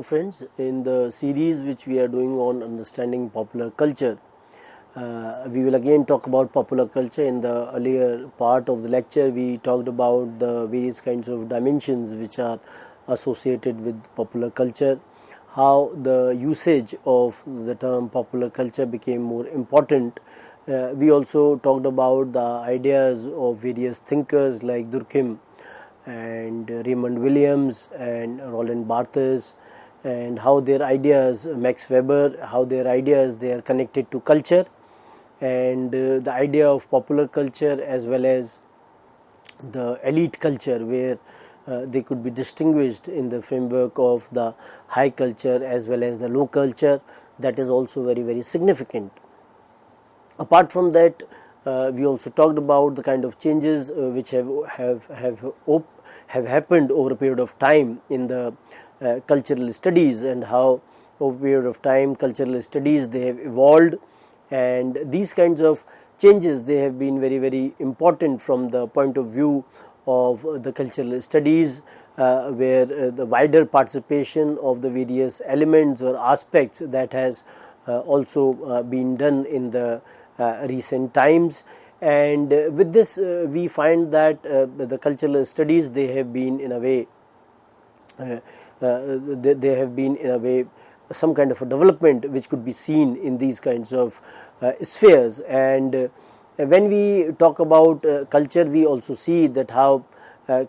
friends, in the series which we are doing on understanding popular culture, we will again talk about popular culture. In the earlier part of the lecture, we talked about the various kinds of dimensions which are associated with popular culture, how the usage of the term popular culture became more important. We also talked about the ideas of various thinkers like Durkheim and Raymond Williams and Roland Barthes, and how their ideas, Max Weber, how their ideas they are connected to culture, and the idea of popular culture as well as the elite culture, where they could be distinguished in the framework of the high culture as well as the low culture. That is also very, very significant. Apart from that, we also talked about the kind of changes which have happened over a period of time in the cultural studies, and how over a period of time cultural studies they have evolved, and these kinds of changes they have been very, very important from the point of view of the cultural studies, where the wider participation of the various elements or aspects that has also been done in the recent times. And with this we find that the cultural studies they have been in a way they have been in a way some kind of a development which could be seen in these kinds of spheres. And when we talk about culture, we also see that how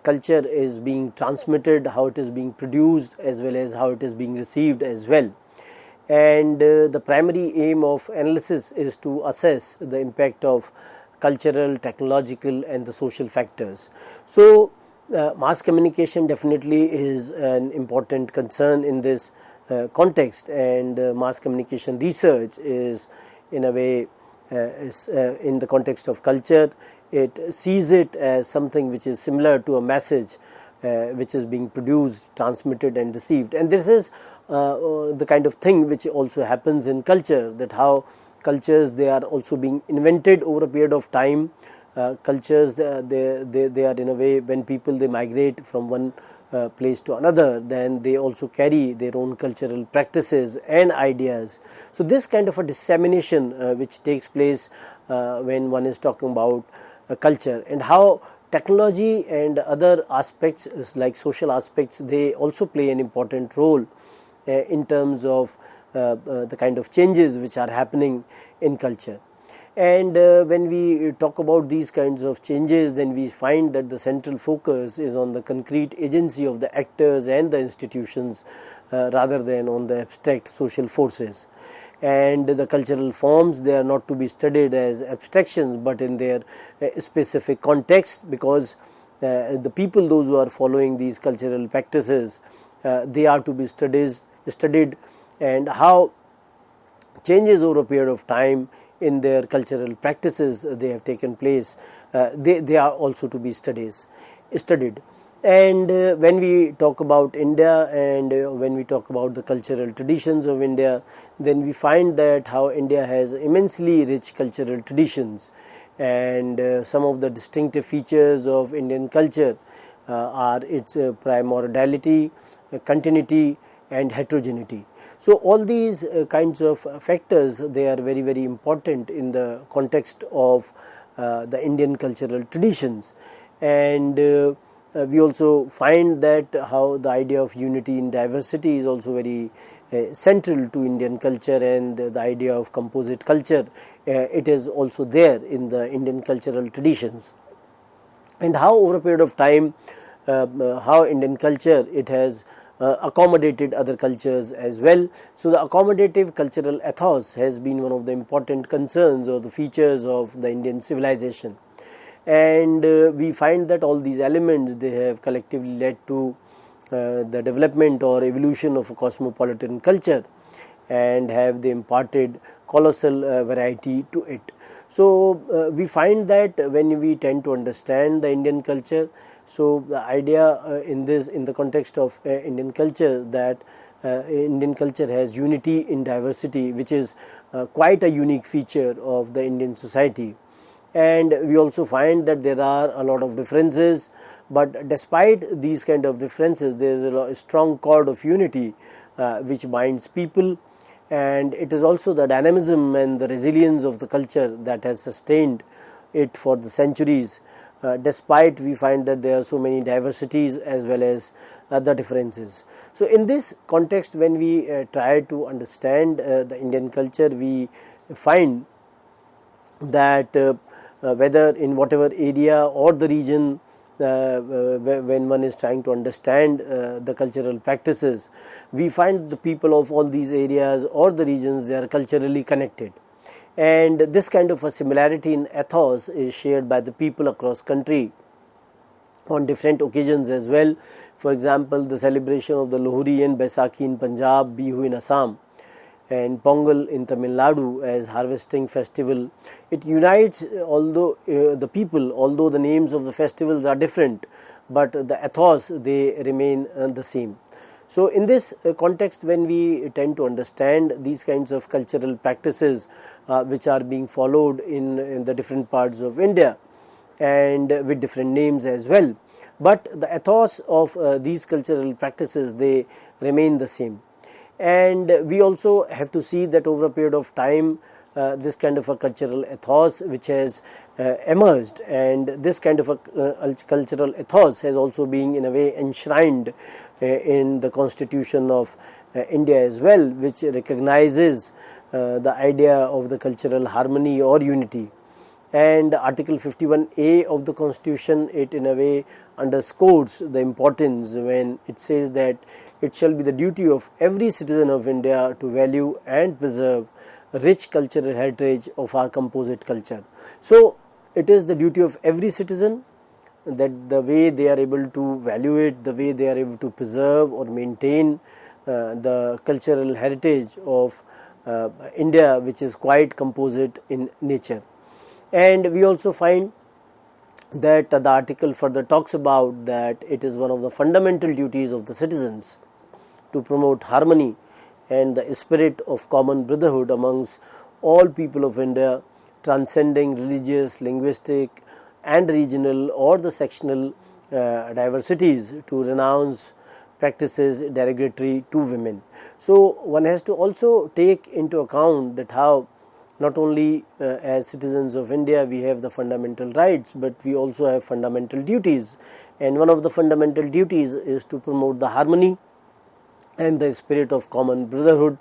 culture is being transmitted, how it is being produced, as well as how it is being received as well. And the primary aim of analysis is to assess the impact of cultural, technological and the social factors. So mass communication definitely is an important concern in this context, and mass communication research is in a way in the context of culture, it sees it as something which is similar to a message which is being produced, transmitted and received. And this is the kind of thing which also happens in culture, that how cultures they are also being invented over a period of time. Cultures they are in a way, when people they migrate from one place to another, then they also carry their own cultural practices and ideas. So this kind of a dissemination which takes place when one is talking about culture, and how technology and other aspects like social aspects they also play an important role in terms of the kind of changes which are happening in culture. And when we talk about these kinds of changes, then we find that the central focus is on the concrete agency of the actors and the institutions rather than on the abstract social forces. And the cultural forms, they are not to be studied as abstractions but in their specific context, because the people, those who are following these cultural practices, they are to be studied, and how changes over a period of time in their cultural practices they have taken place, they are also to be studied. And when we talk about India, and when we talk about the cultural traditions of India, then we find that how India has immensely rich cultural traditions, and some of the distinctive features of Indian culture are its primordiality, continuity and heterogeneity. So all these kinds of factors, they are very, very important in the context of the Indian cultural traditions. And we also find that how the idea of unity in diversity is also very central to Indian culture, and the idea of composite culture, it is also there in the Indian cultural traditions. And how over a period of time how Indian culture it has accommodated other cultures as well. So the accommodative cultural ethos has been one of the important concerns or the features of the Indian civilization. And we find that all these elements they have collectively led to the development or evolution of a cosmopolitan culture, and have they imparted colossal variety to it. So we find that when we tend to understand the Indian culture, so the idea in the context of Indian culture, that Indian culture has unity in diversity, which is quite a unique feature of the Indian society. And we also find that there are a lot of differences, but despite these kind of differences, there is a strong cord of unity which binds people, and it is also the dynamism and the resilience of the culture that has sustained it for the centuries, despite we find that there are so many diversities as well as other differences. So in this context, when we try to understand the Indian culture, we find that whether in whatever area or the region, when one is trying to understand the cultural practices, we find the people of all these areas or the regions, they are culturally connected, and this kind of a similarity in ethos is shared by the people across country on different occasions as well. For example, the celebration of the Lohri and Baisakhi in Punjab, Bihu in Assam, and Pongal in Tamil Nadu as harvesting festival. It unites although the people, although the names of the festivals are different, but the ethos, they remain the same. So in this context, when we tend to understand these kinds of cultural practices which are being followed in the different parts of India, and with different names as well, but the ethos of these cultural practices, they remain the same. And we also have to see that over a period of time, this kind of a cultural ethos which has emerged, and this kind of a cultural ethos has also been in a way enshrined in the Constitution of India as well, which recognizes the idea of the cultural harmony or unity. And Article 51A of the Constitution, it in a way underscores the importance when it says that it shall be the duty of every citizen of India to value and preserve rich cultural heritage of our composite culture. So it is the duty of every citizen that the way they are able to value it, the way they are able to preserve or maintain the cultural heritage of India, which is quite composite in nature. And we also find that the article further talks about that it is one of the fundamental duties of the citizens to promote harmony and the spirit of common brotherhood amongst all people of India, transcending religious, linguistic and regional or the sectional diversities, to renounce practices derogatory to women. So one has to also take into account that how not only as citizens of India we have the fundamental rights, but we also have fundamental duties, and one of the fundamental duties is to promote the harmony and the spirit of common brotherhood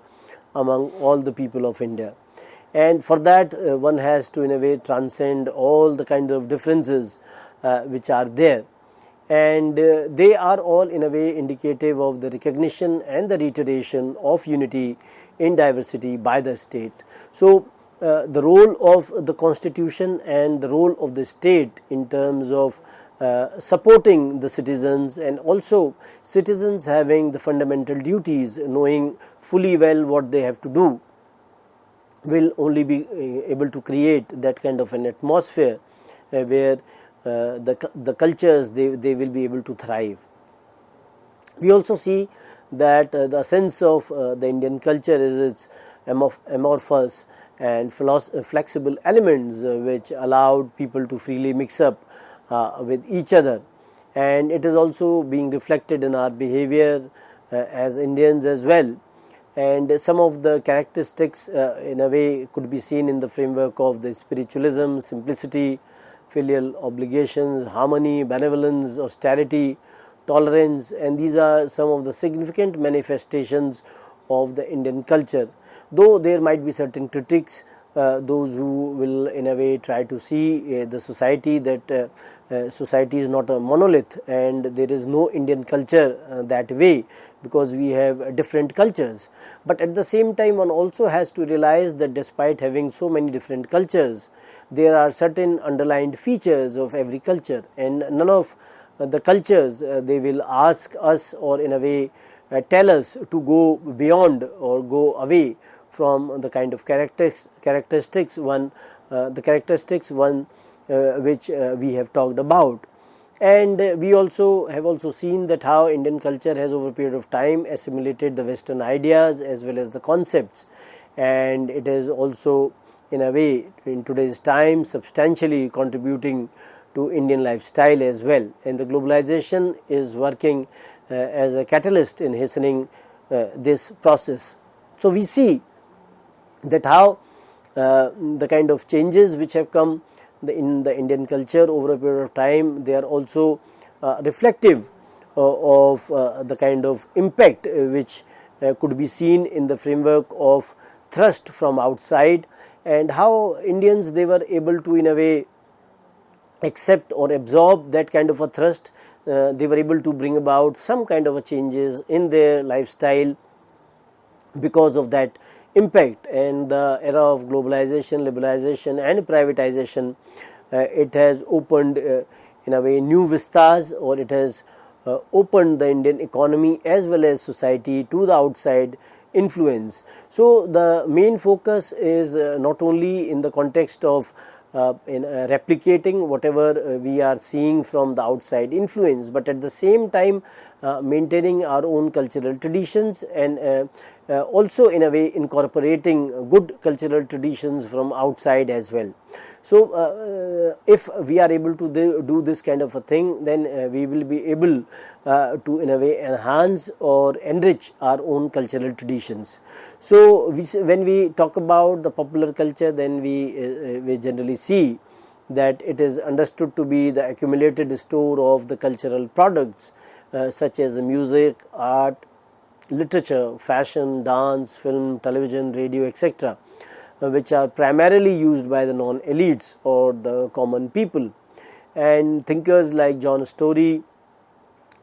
among all the people of India. And for that one has to in a way transcend all the kinds of differences which are there, and they are all in a way indicative of the recognition and the reiteration of unity in diversity by the state. So the role of the Constitution and the role of the state in terms of supporting the citizens, and also citizens having the fundamental duties, knowing fully well what they have to do, will only be able to create that kind of an atmosphere where the cultures, they will be able to thrive. We also see that the sense of the Indian culture is its amorphous and flexible elements which allowed people to freely mix up with each other, and it is also being reflected in our behavior as Indians as well. And some of the characteristics in a way could be seen in the framework of the spiritualism, simplicity, filial obligations, harmony, benevolence, austerity, tolerance, and these are some of the significant manifestations of the Indian culture. Though there might be certain critics, those who will in a way try to see the society that society is not a monolith and there is no Indian culture that way, because we have different cultures. But at the same time, one also has to realize that despite having so many different cultures, there are certain underlined features of every culture, and none of the cultures they will ask us or in a way tell us to go beyond or go away from the kind of characteristics one which we have talked about. And we also have seen that how Indian culture has over a period of time assimilated the Western ideas as well as the concepts, and it is also in a way in today's time substantially contributing to Indian lifestyle as well. And the globalization is working as a catalyst in hastening this process. So we see that how the kind of changes which have come in the Indian culture over a period of time, they are also reflective of the kind of impact which could be seen in the framework of thrust from outside, and how Indians, they were able to in a way accept or absorb that kind of a thrust. They were able to bring about some kind of a changes in their lifestyle because of that impact. And the era of globalization, liberalization and privatization, it has opened in a way new vistas, or it has opened the Indian economy as well as society to the outside influence. So the main focus is not only in the context of replicating whatever we are seeing from the outside influence, but at the same time maintaining our own cultural traditions, and also in a way incorporating good cultural traditions from outside as well. So if we are able to do this kind of a thing, then we will be able to in a way enhance or enrich our own cultural traditions. So when we talk about the popular culture, then we generally see that it is understood to be the accumulated store of the cultural products such as music, art, literature, fashion, dance, film, television, radio, etc., which are primarily used by the non-elites or the common people. And thinkers like John Story,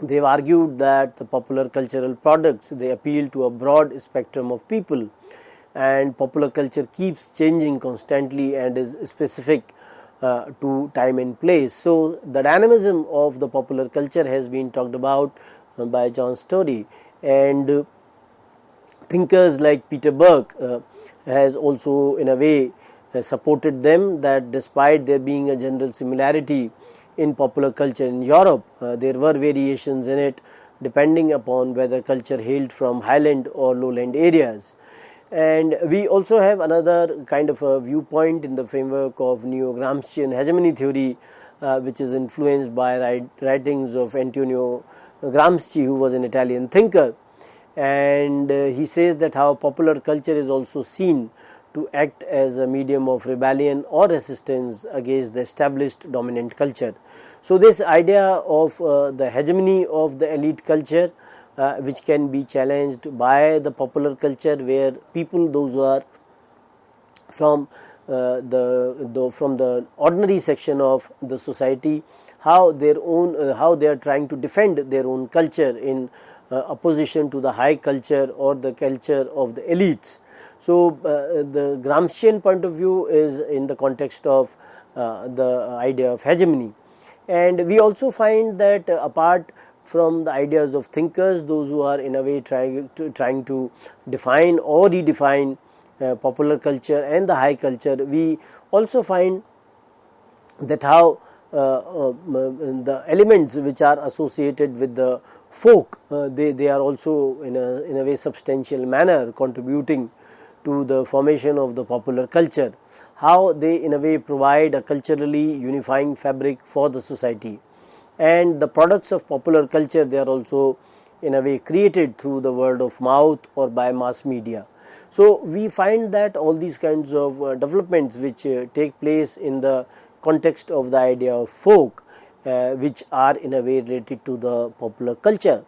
they've argued that the popular cultural products, they appeal to a broad spectrum of people, and popular culture keeps changing constantly and is specific to time and place. So the dynamism of the popular culture has been talked about by John Story, and thinkers like Peter Burke has also in a way supported them, that despite there being a general similarity in popular culture in Europe, there were variations in it depending upon whether culture hailed from highland or lowland areas. And we also have another kind of a viewpoint in the framework of neo-Gramscian hegemony theory, which is influenced by writings of Antonio Gramsci, who was an Italian thinker. And he says that how popular culture is also seen to act as a medium of rebellion or resistance against the established dominant culture. So this idea of the hegemony of the elite culture, which can be challenged by the popular culture, where people, those who are from the ordinary section of the society, how they are trying to defend their own culture in opposition to the high culture or the culture of the elites. So the Gramscian point of view is in the context of the idea of hegemony. And we also find that apart from the ideas of thinkers, those who are in a way trying to define or redefine popular culture and the high culture, we also find that how the elements which are associated with the folk, they are also in a way substantial manner contributing to the formation of the popular culture, how they in a way provide a culturally unifying fabric for the society. And the products of popular culture, they are also in a way created through the word of mouth or by mass media. So we find that all these kinds of developments which take place in the context of the idea of folk, which are in a way related to the popular culture,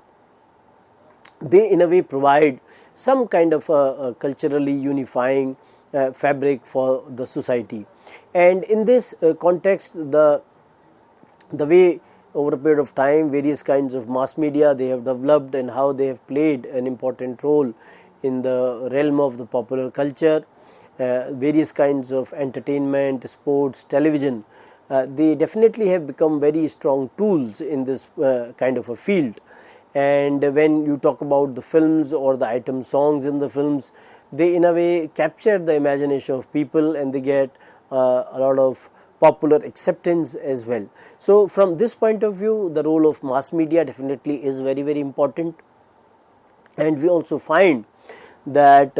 they in a way provide some kind of a culturally unifying fabric for the society. And in this context, the way over a period of time various kinds of mass media they have developed and how they have played an important role in the realm of the popular culture, various kinds of entertainment, sports, television, they definitely have become very strong tools in this kind of a field. And when you talk about the films or the item songs in the films, they in a way capture the imagination of people, and they get a lot of popular acceptance as well. So from this point of view, the role of mass media definitely is very, very important. And we also find that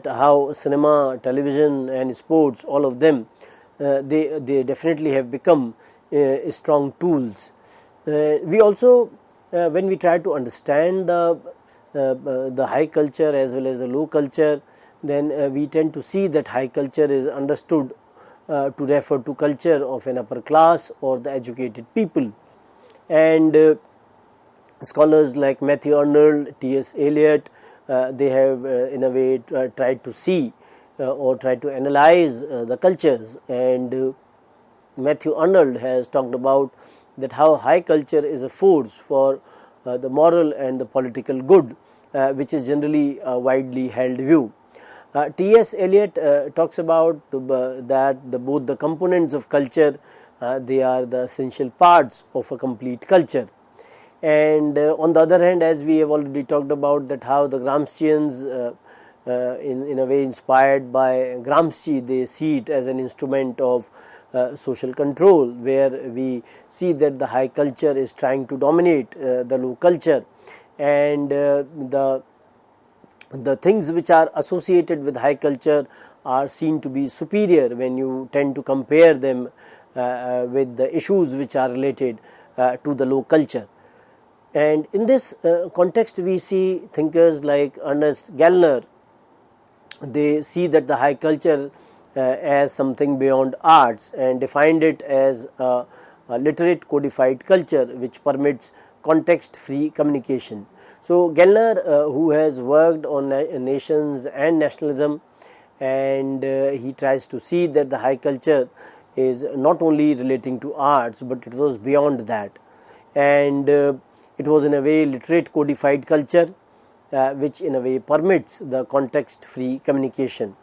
how cinema, television and sports, all of them, they definitely have become strong tools. We also when we try to understand the the high culture as well as the low culture, then we tend to see that high culture is understood to refer to culture of an upper class or the educated people. And scholars like Matthew Arnold, T.S. Eliot, they have in a way tried to see or tried to analyze the cultures. And Matthew Arnold has talked about that how high culture is a force for the moral and the political good, which is generally a widely held view. T.S. Eliot talks about that both the components of culture, they are the essential parts of a complete culture. And on the other hand, as we have already talked about, that how the Gramscians, in a way inspired by Gramsci, they see it as an instrument of social control, where we see that the high culture is trying to dominate the low culture, and the things which are associated with high culture are seen to be superior when you tend to compare them with the issues which are related to the low culture. And in this context, we see thinkers like Ernest Gellner. They see that the high culture as something beyond arts, and defined it as a literate codified culture which permits context-free communication. So Gellner, who has worked on nations and nationalism, and he tries to see that the high culture is not only relating to arts, but it was beyond that, and it was in a way literate codified culture, which in a way permits the context-free communication.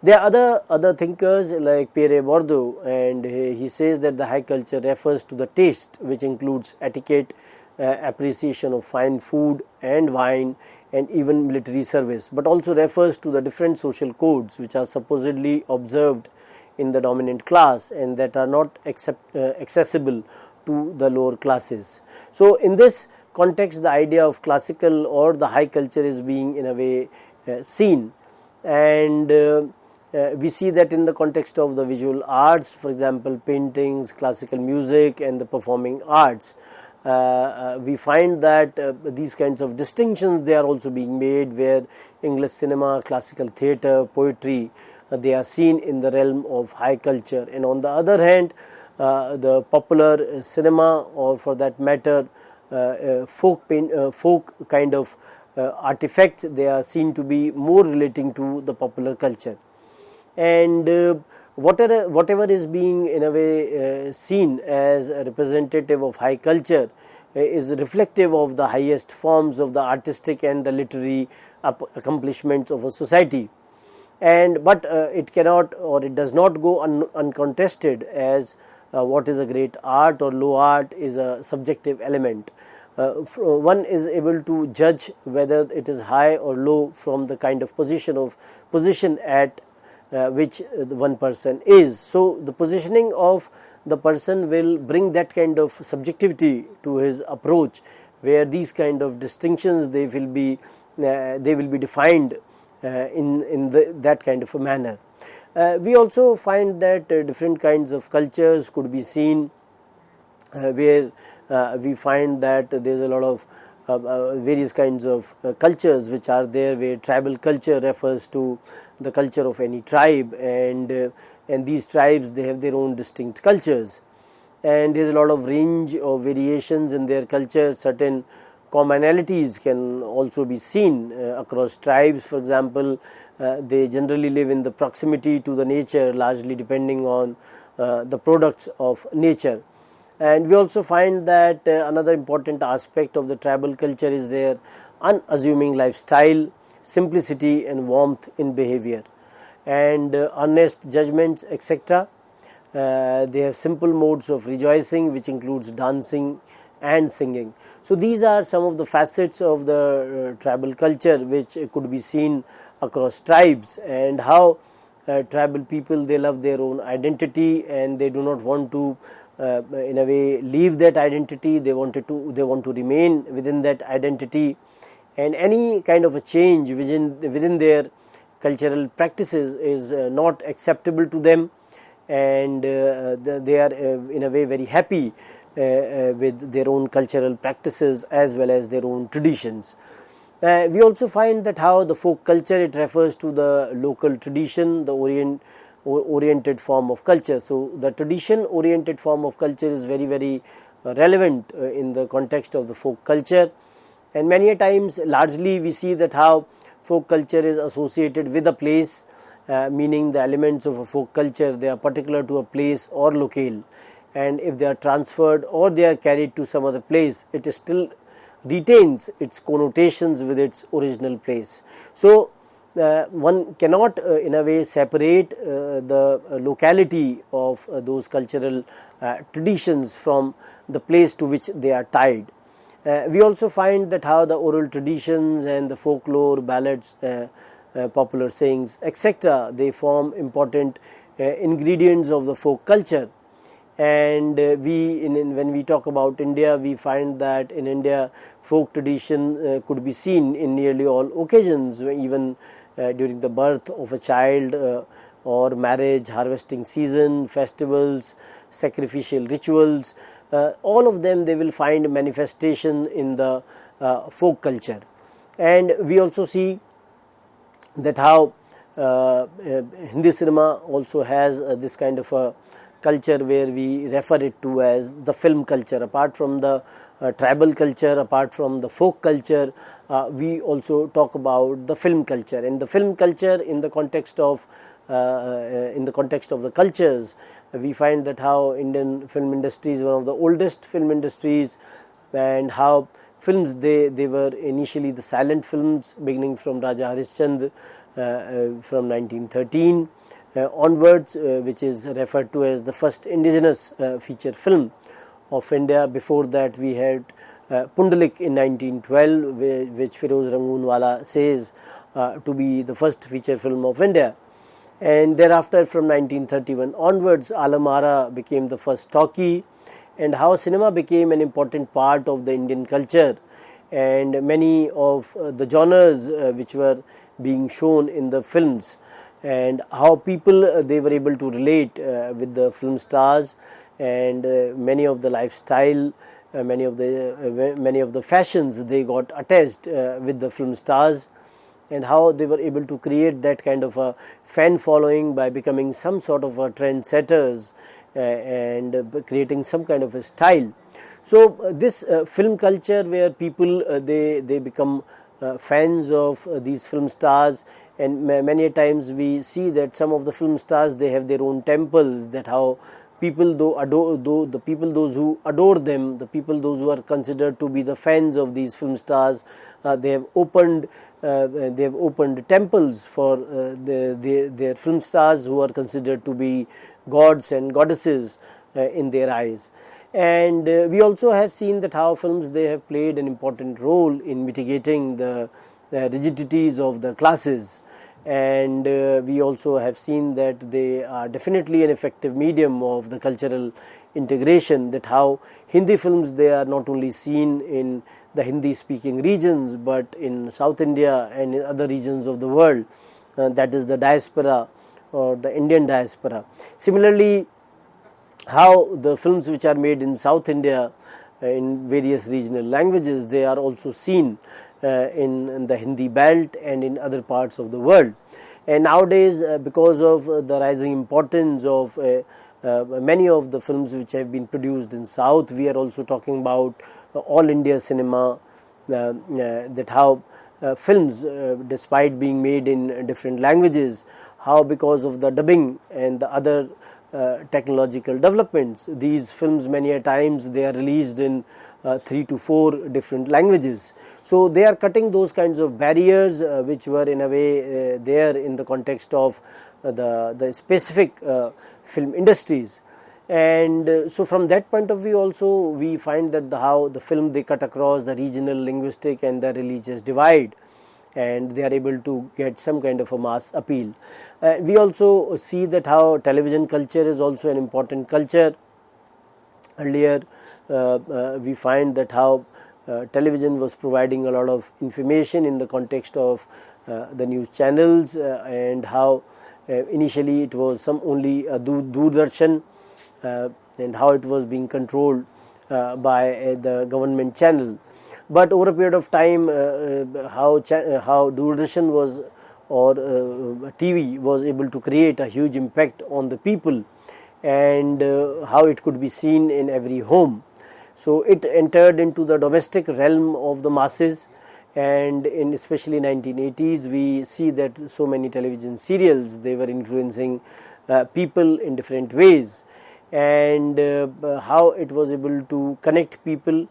There are other thinkers like Pierre Bourdieu, and he says that the high culture refers to the taste, which includes etiquette, appreciation of fine food and wine, and even military service, but also refers to the different social codes which are supposedly observed in the dominant class and that are not accessible to the lower classes. So in this context, the idea of classical or the high culture is being in a way seen, and we see that in the context of the visual arts, for example paintings, classical music and the performing arts. We find that these kinds of distinctions, they are also being made, where English cinema, classical theatre, poetry, they are seen in the realm of high culture. And on the other hand, the popular cinema, or for that matter folk kind of artifacts, they are seen to be more relating to the popular culture. And whatever is being in a way seen as a representative of high culture is reflective of the highest forms of the artistic and the literary accomplishments of a society. And but it cannot, or it does not go uncontested, as what is a great art or low art is a subjective element. One is able to judge whether it is high or low from the kind of position at which one person is. So the positioning of the person will bring that kind of subjectivity to his approach, where these kind of distinctions, they will be defined in that kind of a manner. We also find that different kinds of cultures could be seen, where we find that there is a lot of various kinds of cultures which are there, where tribal culture refers to the culture of any tribe, and these tribes, they have their own distinct cultures, and there is a lot of range of variations in their culture. Certain commonalities can also be seen across tribes. For example, they generally live in the proximity to the nature, largely depending on the products of nature. And we also find that another important aspect of the tribal culture is their unassuming lifestyle, simplicity and warmth in behavior, and earnest judgments, etc. They have simple modes of rejoicing, which includes dancing and singing. So these are some of the facets of the tribal culture which could be seen across tribes, and how tribal people, they love their own identity, and they do not want to in a way leave that identity. They want to remain within that identity, and any kind of a change within their cultural practices is not acceptable to them, and they are in a way very happy with their own cultural practices as well as their own traditions. We also find that how the folk culture, it refers to the local tradition, the oriented form of culture. So the tradition oriented form of culture is very, very relevant in the context of the folk culture. And many a times, largely we see that how folk culture is associated with a place, meaning the elements of a folk culture, they are particular to a place or locale, and if they are transferred or they are carried to some other place, it is still retains its connotations with its original place. So one cannot in a way separate the locality of those cultural traditions from the place to which they are tied. We also find that how the oral traditions and the folklore, ballads, popular sayings, etc., they form important ingredients of the folk culture. And when we talk about India, we find that in India, folk tradition could be seen in nearly all occasions, even during the birth of a child, or marriage, harvesting season, festivals, sacrificial rituals. All of them, they will find manifestation in the folk culture. And we also see that how Hindi cinema also has this kind of a culture where we refer it to as the film culture. Apart from the tribal culture, apart from the folk culture, we also talk about the film culture. And the film culture, in the context of the cultures, we find that how Indian film industry is one of the oldest film industries, and how films, they were initially the silent films, beginning from Raja Harishchandra from 1913 onwards, which is referred to as the first indigenous feature film of India. Before that, we had Pundalik in 1912, which Firoz Rangoonwala says to be the first feature film of India. And thereafter, from 1931 onwards, Alam Ara became the first talkie, and how cinema became an important part of the Indian culture. And many of the genres which were being shown in the films, and how people they were able to relate with the film stars, and many of the lifestyle, many of the fashions, they got attached with the film stars, and how they were able to create that kind of a fan following by becoming some sort of a trendsetters and creating some kind of a style. So this film culture, where people they become fans of these film stars, and many times we see that some of the film stars, they have their own temples, that how people the people those who adore them, the people those who are considered to be the fans of these film stars, they have opened temples for their film stars, who are considered to be gods and goddesses in their eyes. And we also have seen that how films, they have played an important role in mitigating the rigidities of the classes. And we also have seen that they are definitely an effective medium of the cultural integration, that how Hindi films, they are not only seen in the Hindi speaking regions, but in South India and in other regions of the world, that is the diaspora or the Indian diaspora. Similarly, how the films which are made in South India in various regional languages, they are also seen in the Hindi belt and in other parts of the world. And nowadays, because of the rising importance of many of the films which have been produced in South, we are also talking about all India cinema, that how films, despite being made in different languages, how because of the dubbing and the other technological developments, these films many a times, they are released in 3 to 4 different languages. So they are cutting those kinds of barriers which were in a way there in the context of the specific film industries. And so from that point of view also, we find that how the film, they cut across the regional, linguistic and the religious divide, and they are able to get some kind of a mass appeal. We also see that how television culture is also an important culture. Earlier, we find that how television was providing a lot of information in the context of the news channels, and how initially it was only Doordarshan, and how it was being controlled by the government channel. But over a period of time, how Doordarshan was, or TV was able to create a huge impact on the people, and how it could be seen in every home. So it entered into the domestic realm of the masses, and in especially 1980s we see that so many television serials, they were influencing people in different ways, and how it was able to connect people,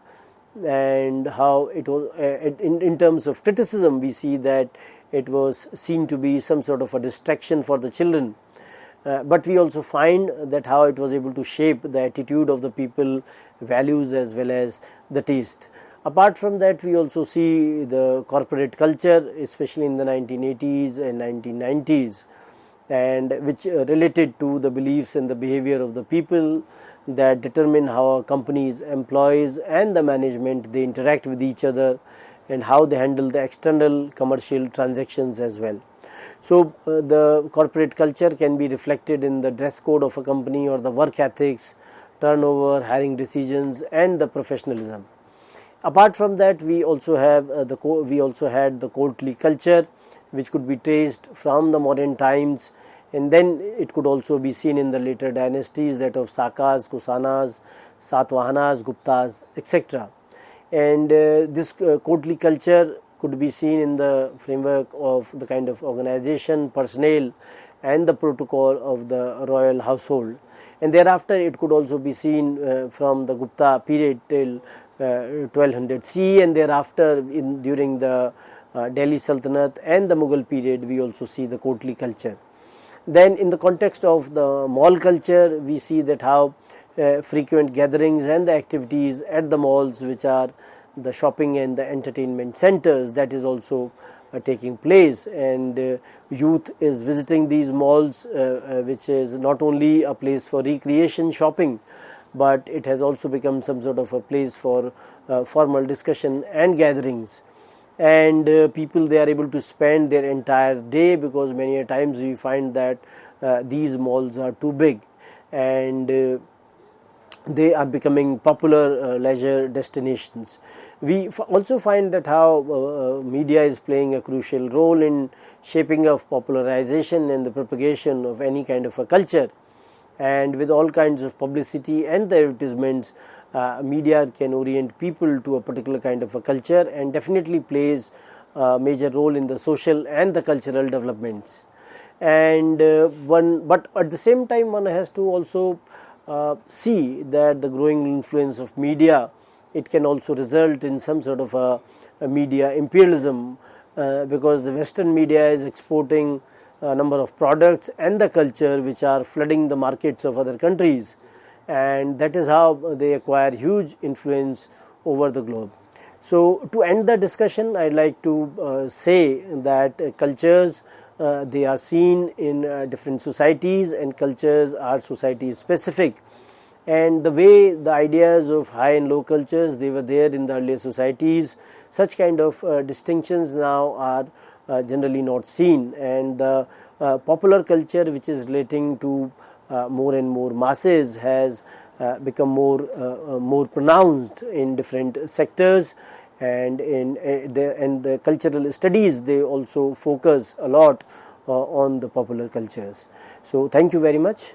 and how it was in terms of criticism, we see that it was seen to be some sort of a distraction for the children. But we also find that how it was able to shape the attitude of the people, values as well as the taste. Apart from that, we also see the corporate culture, especially in the 1980s and 1990s, and which related to the beliefs and the behavior of the people that determine how companies, employees and the management, they interact with each other, and how they handle the external commercial transactions as well. So the corporate culture can be reflected in the dress code of a company, or the work ethics, turnover, hiring decisions and the professionalism. Apart from that, we also had the courtly culture, which could be traced from the modern times, and then it could also be seen in the later dynasties, that of Sakas, Kusanas, Satavahanas, Guptas, etc. And this courtly culture could be seen in the framework of the kind of organization, personnel and the protocol of the royal household. And thereafter it could also be seen from the Gupta period till 1200 CE, and thereafter during the Delhi Sultanate and the Mughal period, we also see the courtly culture. Then in the context of the mall culture, we see that how frequent gatherings and the activities at the malls, which are the shopping and the entertainment centers, that is also taking place, and youth is visiting these malls, which is not only a place for recreation, shopping, but it has also become some sort of a place for formal discussion and gatherings. And people, they are able to spend their entire day, because many a times we find that these malls are too big, and they are becoming popular leisure destinations. We also find that how media is playing a crucial role in shaping of popularization and the propagation of any kind of a culture. And with all kinds of publicity and the advertisements, media can orient people to a particular kind of a culture, and definitely plays a major role in the social and the cultural developments. And but at the same time, one has to also see that the growing influence of media, it can also result in some sort of a media imperialism, because the Western media is exporting a number of products and the culture which are flooding the markets of other countries, and that is how they acquire huge influence over the globe. So to end the discussion, I'd like to say that cultures, they are seen in different societies, and cultures are society specific, and the way the ideas of high and low cultures, they were there in the earlier societies, such kind of distinctions now are generally not seen, and the popular culture, which is relating to more and more masses, has become more pronounced in different sectors, and the cultural studies, they also focus a lot on the popular cultures. So thank you very much.